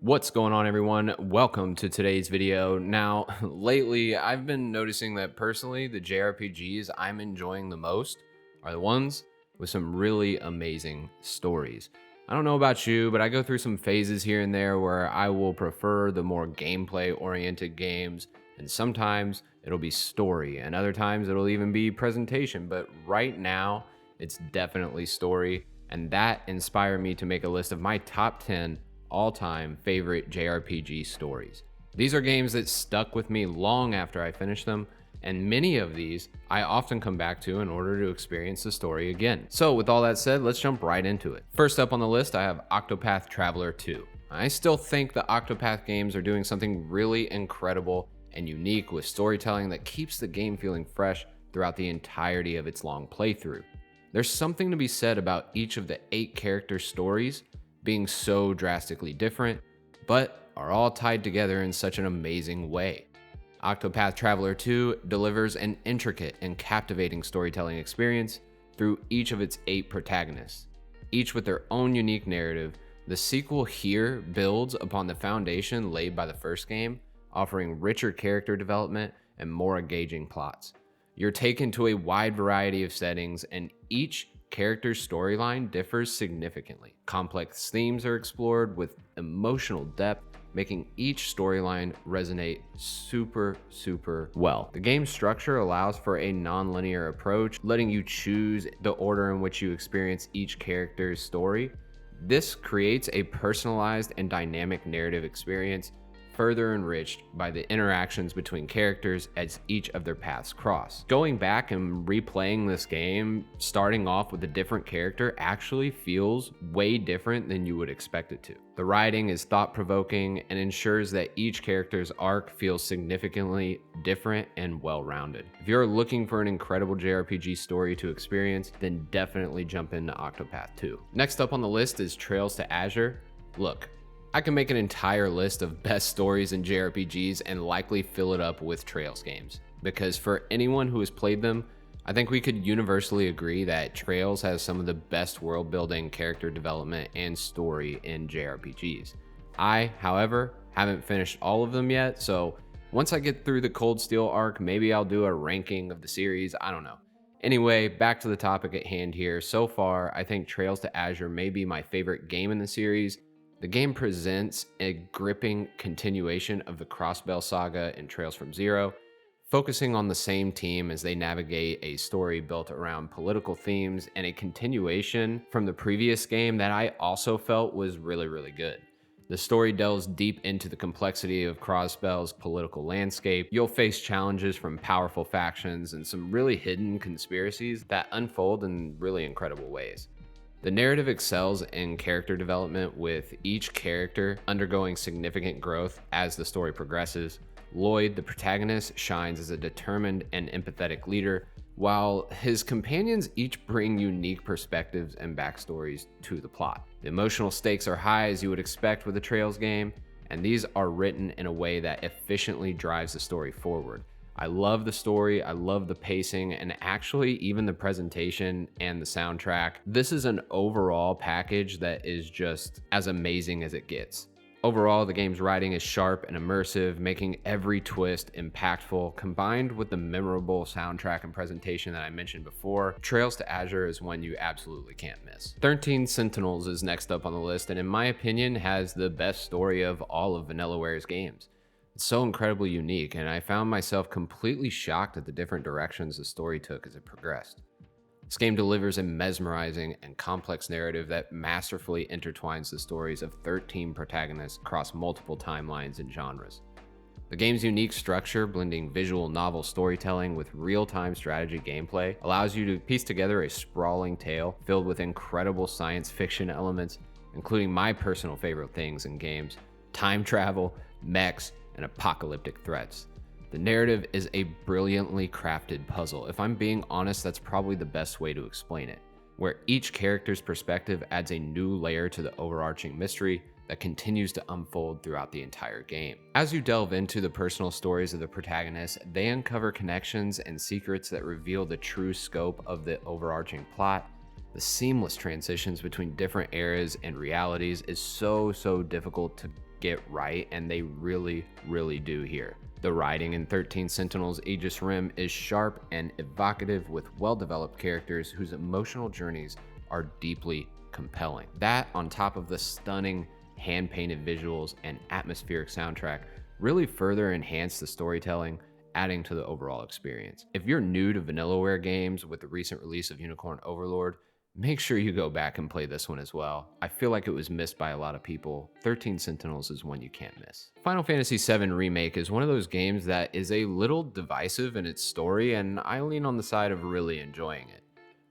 What's going on, everyone? Welcome to today's video. Now, lately, I've been noticing that personally, the JRPGs I'm enjoying the most are the ones with some really amazing stories. I don't know about you, but I go through some phases here and there where I will prefer the more gameplay-oriented games, and sometimes it'll be story, and other times it'll even be presentation. But right now, it's definitely story, and that inspired me to make a list of my top 10 all-time favorite JRPG stories. These are games that stuck with me long after I finished them, and many of these I often come back to in order to experience the story again. So with all that said, let's jump right into it. First up on the list, I have Octopath Traveler 2. I still think the Octopath games are doing something really incredible and unique with storytelling that keeps the game feeling fresh throughout the entirety of its long playthrough. There's something to be said about each of the 8 character stories being so drastically different, but are all tied together in such an amazing way. Octopath Traveler 2 delivers an intricate and captivating storytelling experience through each of its 8 protagonists. Each with their own unique narrative, the sequel here builds upon the foundation laid by the first game, offering richer character development and more engaging plots. You're taken to a wide variety of settings, and each character's storyline differs significantly. Complex themes are explored with emotional depth, making each storyline resonate super well. The game's structure allows for a non-linear approach, letting you choose the order in which you experience each character's story. This creates a personalized and dynamic narrative experience, further enriched by the interactions between characters as each of their paths cross. Going back and replaying this game, starting off with a different character actually feels way different than you would expect it to. The writing is thought-provoking and ensures that each character's arc feels significantly different and well-rounded. If you're looking for an incredible JRPG story to experience, then definitely jump into Octopath 2. Next up on the list is Trails to Azure. Look, I can make an entire list of best stories in JRPGs and likely fill it up with Trails games, because for anyone who has played them, I think we could universally agree that Trails has some of the best world building, character development, and story in JRPGs. I, however, haven't finished all of them yet, so once I get through the Cold Steel arc, maybe I'll do a ranking of the series, I don't know. Anyway, back to the topic at hand here. So far, I think Trails to Azure may be my favorite game in the series. The game presents a gripping continuation of the Crossbell saga in Trails from Zero, focusing on the same team as they navigate a story built around political themes, and a continuation from the previous game that I also felt was really good. The story delves deep into the complexity of Crossbell's political landscape. You'll face challenges from powerful factions and some really hidden conspiracies that unfold in really incredible ways. The narrative excels in character development, with each character undergoing significant growth as the story progresses. Lloyd, the protagonist, shines as a determined and empathetic leader, while his companions each bring unique perspectives and backstories to the plot. The emotional stakes are high, as you would expect with a Trails game, and these are written in a way that efficiently drives the story forward. I love the story, I love the pacing, and actually even the presentation and the soundtrack. This is an overall package that is just as amazing as it gets. Overall, the game's writing is sharp and immersive, making every twist impactful. Combined with the memorable soundtrack and presentation that I mentioned before, Trails to Azure is one you absolutely can't miss. 13 Sentinels is next up on the list, and in my opinion has the best story of all of Vanilleware's games. It's so incredibly unique, and I found myself completely shocked at the different directions the story took as it progressed. This game delivers a mesmerizing and complex narrative that masterfully intertwines the stories of 13 protagonists across multiple timelines and genres. The game's unique structure, blending visual novel storytelling with real-time strategy gameplay, allows you to piece together a sprawling tale filled with incredible science fiction elements, including my personal favorite things in games: time travel, mechs, and apocalyptic threats. The narrative is a brilliantly crafted puzzle. If I'm being honest, that's probably the best way to explain it, where each character's perspective adds a new layer to the overarching mystery that continues to unfold throughout the entire game. As you delve into the personal stories of the protagonists, they uncover connections and secrets that reveal the true scope of the overarching plot. The seamless transitions between different eras and realities is so difficult to get right, and they really do here. The writing in 13 Sentinels Aegis Rim is sharp and evocative, with well-developed characters whose emotional journeys are deeply compelling. That, on top of the stunning hand-painted visuals and atmospheric soundtrack, really further enhance the storytelling, adding to the overall experience. If you're new to Vanillaware games with the recent release of Unicorn Overlord, make sure you go back and play this one as well. I feel like it was missed by a lot of people. 13 Sentinels is one you can't miss. Final Fantasy VII Remake is one of those games that is a little divisive in its story, and I lean on the side of really enjoying it.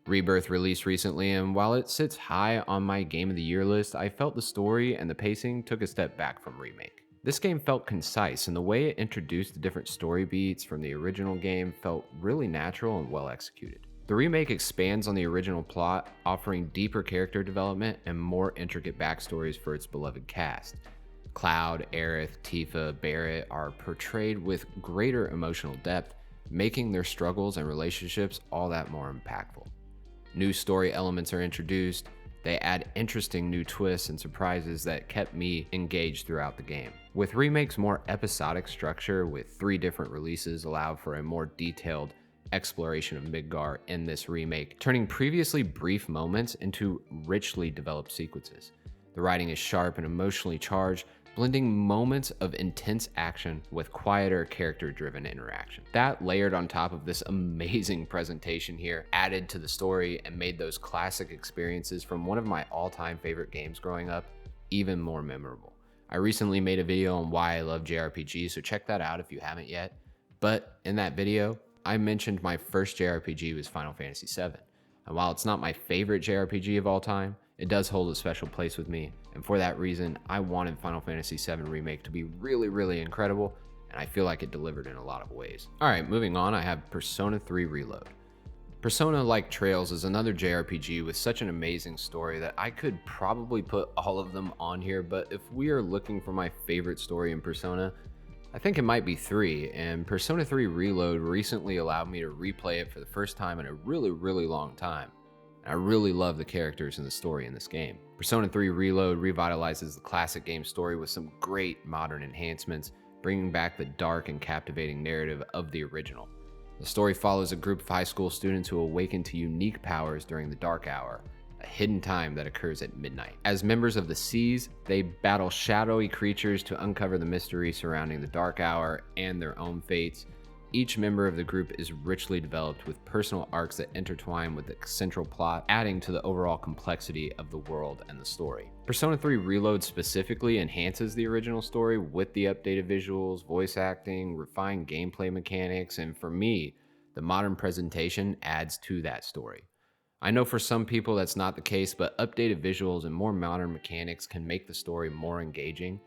Rebirth released recently, and while it sits high on my Game of the Year list, I felt the story and the pacing took a step back from Remake. This game felt concise, and the way it introduced the different story beats from the original game felt really natural and well executed. The remake expands on the original plot, offering deeper character development and more intricate backstories for its beloved cast. Cloud, Aerith, Tifa, Barret are portrayed with greater emotional depth, making their struggles and relationships all that more impactful. New story elements are introduced. They add interesting new twists and surprises that kept me engaged throughout the game. With Remake's more episodic structure, with 3 different releases, allowed for a more detailed exploration of Midgar in this remake, turning previously brief moments into richly developed sequences. The writing is sharp and emotionally charged, blending moments of intense action with quieter character-driven interaction. That, layered on top of this amazing presentation here, added to the story and made those classic experiences from one of my all-time favorite games growing up even more memorable. I recently made a video on why I love JRPGs, so check that out if you haven't yet. But in that video, I mentioned my first JRPG was Final Fantasy VII. And while it's not my favorite JRPG of all time, it does hold a special place with me, and for that reason, I wanted Final Fantasy VII Remake to be really incredible, and I feel like it delivered in a lot of ways. Alright, moving on, I have Persona 3 Reload. Persona Like Trails is another JRPG with such an amazing story that I could probably put all of them on here, but if we are looking for my favorite story in Persona, I think it might be 3, and Persona 3 Reload recently allowed me to replay it for the first time in a really long time. I really love the characters and the story in this game. Persona 3 Reload revitalizes the classic game story with some great modern enhancements, bringing back the dark and captivating narrative of the original. The story follows a group of high school students who awaken to unique powers during the Dark Hour, a hidden time that occurs at midnight. As members of the Seas, they battle shadowy creatures to uncover the mystery surrounding the Dark Hour and their own fates. Each member of the group is richly developed with personal arcs that intertwine with the central plot, adding to the overall complexity of the world and the story. Persona 3 Reload specifically enhances the original story with the updated visuals, voice acting, refined gameplay mechanics, and for me, the modern presentation adds to that story. I know for some people that's not the case, but updated visuals and more modern mechanics can make the story more engaging.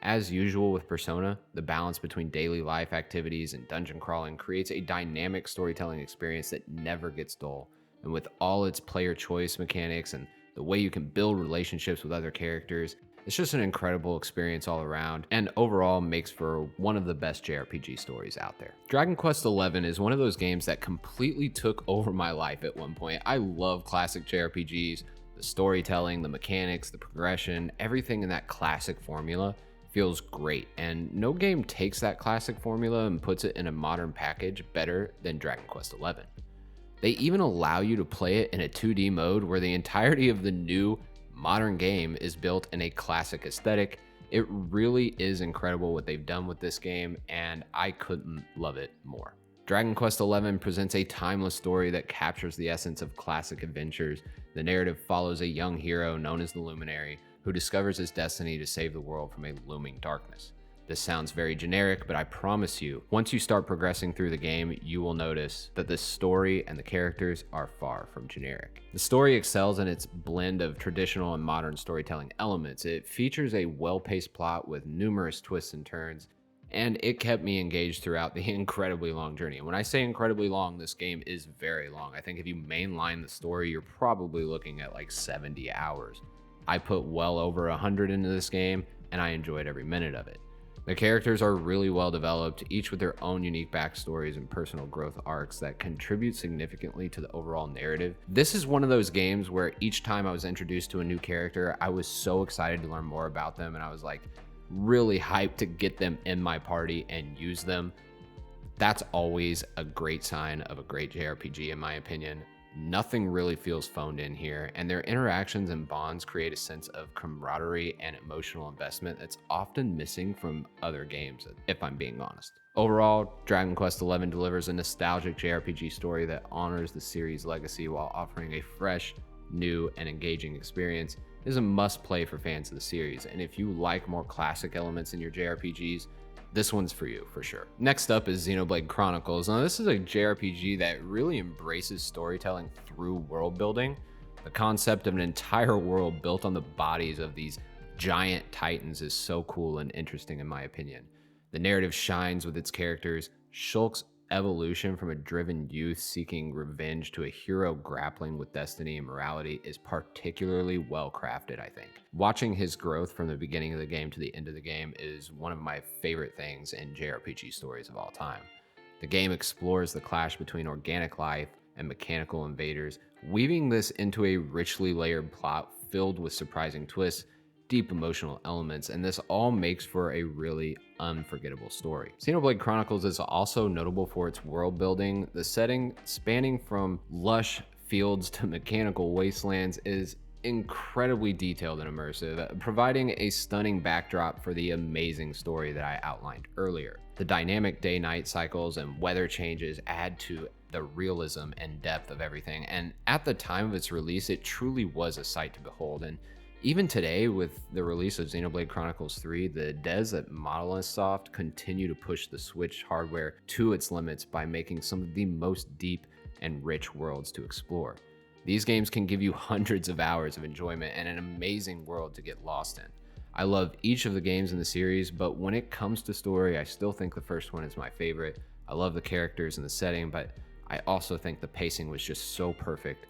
As usual with Persona, the balance between daily life activities and dungeon crawling creates a dynamic storytelling experience that never gets dull. And with all its player choice mechanics and the way you can build relationships with other characters, it's just an incredible experience all around, and overall makes for one of the best JRPG stories out there. Dragon Quest XI is one of those games that completely took over my life at one point. I love classic JRPGs, the storytelling, the mechanics, the progression, everything in that classic formula feels great, and no game takes that classic formula and puts it in a modern package better than Dragon Quest XI. They even allow you to play it in a 2D mode where the entirety of the new modern game is built in a classic aesthetic. It really is incredible what they've done with this game, and I couldn't love it more. Dragon Quest XI presents a timeless story that captures the essence of classic adventures. The narrative follows a young hero known as the Luminary, who discovers his destiny to save the world from a looming darkness. This sounds very generic, but I promise you, once you start progressing through the game, you will notice that the story and the characters are far from generic. The story excels in its blend of traditional and modern storytelling elements. It features a well-paced plot with numerous twists and turns, and it kept me engaged throughout the incredibly long journey. And when I say incredibly long, this game is very long. I think if you mainline the story, you're probably looking at like 70 hours. I put well over 100 into this game, and I enjoyed every minute of it. The characters are really well developed, each with their own unique backstories and personal growth arcs that contribute significantly to the overall narrative. This is one of those games where each time I was introduced to a new character, I was so excited to learn more about them, and I was like, really hyped to get them in my party and use them. That's always a great sign of a great JRPG, in my opinion. Nothing really feels phoned in here, and their interactions and bonds create a sense of camaraderie and emotional investment that's often missing from other games, if I'm being honest. Overall, Dragon Quest XI delivers a nostalgic JRPG story that honors the series' legacy while offering a fresh, new, and engaging experience. It is a must-play for fans of the series, and if you like more classic elements in your JRPGs, this one's for you for sure. Next up is Xenoblade Chronicles. Now, this is a JRPG that really embraces storytelling through world building. The concept of an entire world built on the bodies of these giant titans is so cool and interesting, in my opinion. The narrative shines with its characters. Shulk's evolution from a driven youth seeking revenge to a hero grappling with destiny and morality is particularly well crafted, I think. Watching his growth from the beginning of the game to the end of the game is one of my favorite things in JRPG stories of all time. The game explores the clash between organic life and mechanical invaders, weaving this into a richly layered plot filled with surprising twists, deep emotional elements, and this all makes for a really unforgettable story. Xenoblade Chronicles is also notable for its world building. The setting, spanning from lush fields to mechanical wastelands, is incredibly detailed and immersive, providing a stunning backdrop for the amazing story that I outlined earlier. The dynamic day-night cycles and weather changes add to the realism and depth of everything, and at the time of its release, it truly was a sight to behold. And even today, with the release of Xenoblade Chronicles 3, the devs at Monolith Soft continue to push the Switch hardware to its limits by making some of the most deep and rich worlds to explore. These games can give you hundreds of hours of enjoyment and an amazing world to get lost in. I love each of the games in the series, but when it comes to story, I still think the first one is my favorite. I love the characters and the setting, but I also think the pacing was just so perfect.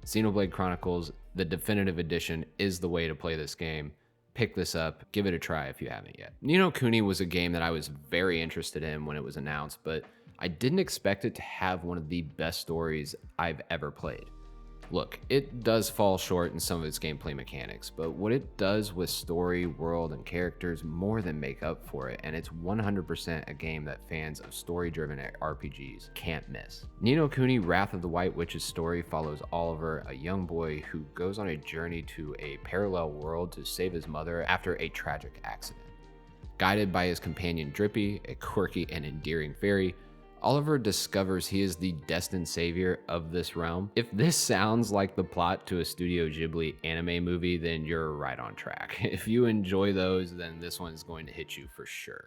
Xenoblade Chronicles, the definitive edition, is the way to play this game. Pick this up, give it a try if you haven't yet. No Kuni was a game that I was very interested in when it was announced, but I didn't expect it to have one of the best stories I've ever played. Look, it does fall short in some of its gameplay mechanics, but what it does with story, world, and characters more than make up for it, and it's 100% a game that fans of story-driven RPGs can't miss. Ni no Kuni Wrath of the White Witch's story follows Oliver, a young boy who goes on a journey to a parallel world to save his mother after a tragic accident. Guided by his companion Drippy, a quirky and endearing fairy, Oliver discovers he is the destined savior of this realm. If this sounds like the plot to a Studio Ghibli anime movie, then you're right on track. If you enjoy those, then this one is going to hit you for sure.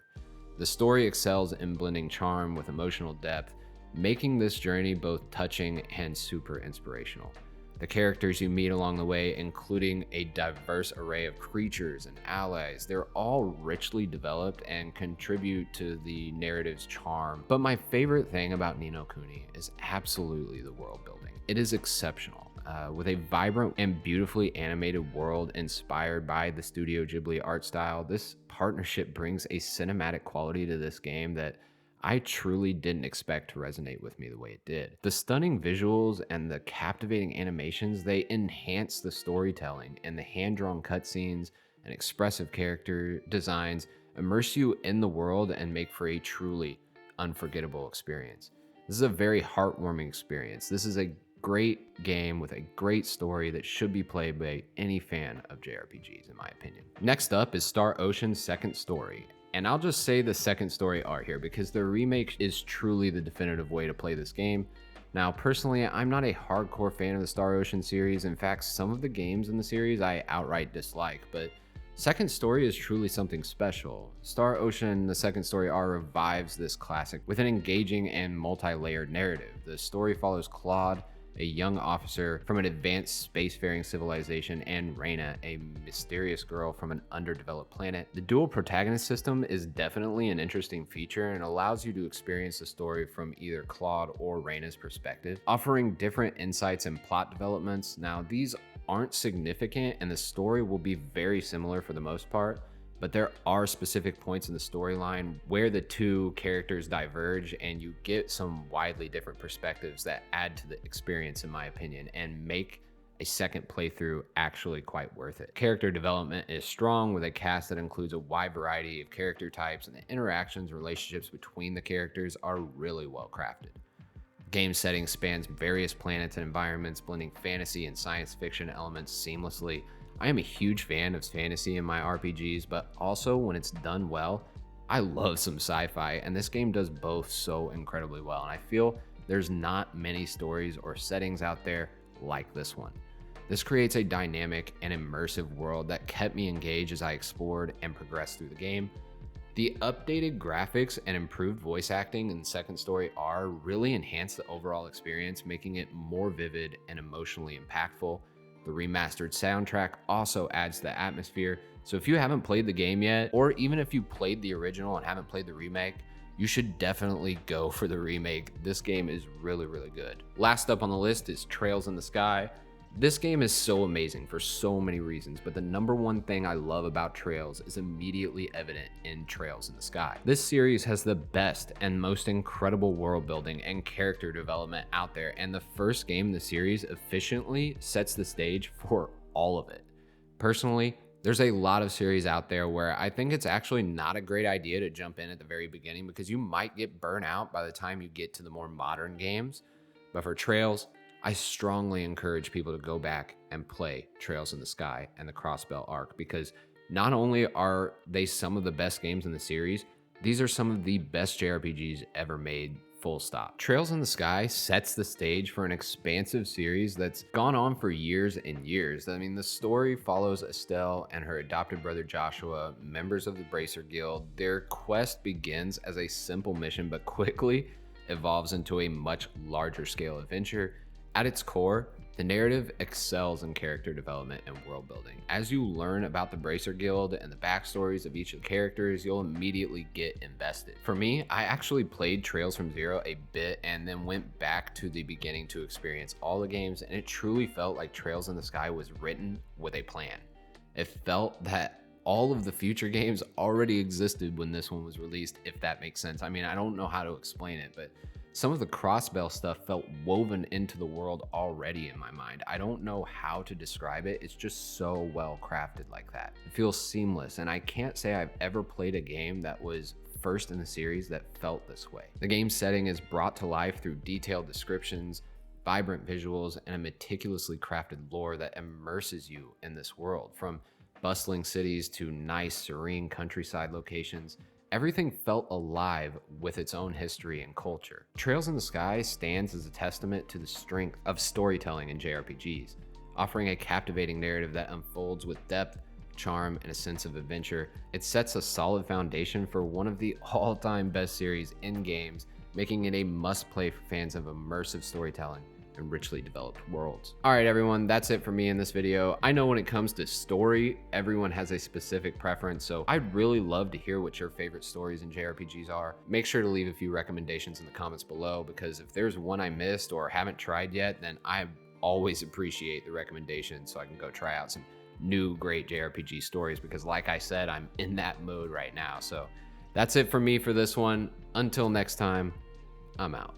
The story excels in blending charm with emotional depth, making this journey both touching and super inspirational. The characters you meet along the way, including a diverse array of creatures and allies, they're all richly developed and contribute to the narrative's charm. But my favorite thing about Ni no Kuni is absolutely the world building. It is exceptional. With a vibrant and beautifully animated world inspired by the Studio Ghibli art style, this partnership brings a cinematic quality to this game that I truly didn't expect to resonate with me the way it did. The stunning visuals and the captivating animations, they enhance the storytelling, and the hand-drawn cutscenes and expressive character designs immerse you in the world and make for a truly unforgettable experience. This is a very heartwarming experience. This is a great game with a great story that should be played by any fan of JRPGs, in my opinion. Next up is Star Ocean's Second Story. And I'll just say the second story art here because the remake is truly the definitive way to play this game. Now, personally, I'm not a hardcore fan of the Star Ocean series. In fact, some of the games in the series I outright dislike, but Second Story is truly something special. Star Ocean, the Second Story art revives this classic with an engaging and multi-layered narrative. The story follows Claude, a young officer from an advanced spacefaring civilization, and Reyna, a mysterious girl from an underdeveloped planet. The dual protagonist system is definitely an interesting feature and allows you to experience the story from either Claude or Reyna's perspective, offering different insights and plot developments. Now, these aren't significant and the story will be very similar for the most part, but there are specific points in the storyline where the two characters diverge and you get some widely different perspectives that add to the experience, in my opinion, and make a second playthrough actually quite worth it. Character development is strong with a cast that includes a wide variety of character types, and the interactions and relationships between the characters are really well crafted. Game setting spans various planets and environments, blending fantasy and science fiction elements seamlessly. I am a huge fan of fantasy in my RPGs, but also when it's done well, I love some sci-fi, and this game does both so incredibly well, and I feel there's not many stories or settings out there like this one. This creates a dynamic and immersive world that kept me engaged as I explored and progressed through the game. The updated graphics and improved voice acting in Second Story R really enhanced the overall experience, making it more vivid and emotionally impactful. The remastered soundtrack also adds to the atmosphere, so if you haven't played the game yet, or even if you played the original and haven't played the remake, you should definitely go for the remake. This game is really, really good. Last up on the list is Trails in the Sky. This game is so amazing for so many reasons, but the number one thing I love about Trails is immediately evident in Trails in the Sky. This series has the best and most incredible world building and character development out there, and the first game in the series efficiently sets the stage for all of it. Personally, there's a lot of series out there where I think it's actually not a great idea to jump in at the very beginning because you might get burnt out by the time you get to the more modern games. But for Trails, I strongly encourage people to go back and play Trails in the Sky and the Crossbell Arc, because not only are they some of the best games in the series, these are some of the best JRPGs ever made, full stop. Trails in the Sky sets the stage for an expansive series that's gone on for years and years. I mean, the story follows Estelle and her adopted brother Joshua, members of the Bracer Guild. Their quest begins as a simple mission, but quickly evolves into a much larger scale adventure. At its core, the narrative excels in character development and world building. As you learn about the Bracer Guild and the backstories of each of the characters, you'll immediately get invested. For me, I actually played Trails from Zero a bit and then went back to the beginning to experience all the games, and it truly felt like Trails in the Sky was written with a plan. It felt that all of the future games already existed when this one was released, if that makes sense. I mean, I don't know how to explain it, but some of the Crossbell stuff felt woven into the world already in my mind. I don't know how to describe it. It's just so well crafted like that. It feels seamless, and I can't say I've ever played a game that was first in the series that felt this way. The game setting is brought to life through detailed descriptions, vibrant visuals, and a meticulously crafted lore that immerses you in this world. From bustling cities to nice, serene countryside locations, everything felt alive with its own history and culture. Trails in the Sky stands as a testament to the strength of storytelling in JRPGs, offering a captivating narrative that unfolds with depth, charm, and a sense of adventure. It sets a solid foundation for one of the all-time best series in games, making it a must-play for fans of immersive storytelling and richly developed worlds. All right, everyone, that's it for me in this video. I know when it comes to story, everyone has a specific preference, so I'd really love to hear what your favorite stories in JRPGs are. Make sure to leave a few recommendations in the comments below, because if there's one I missed or haven't tried yet, then I always appreciate the recommendations so I can go try out some new great JRPG stories, because like I said, I'm in that mode right now. So that's it for me for this one. Until next time, I'm out.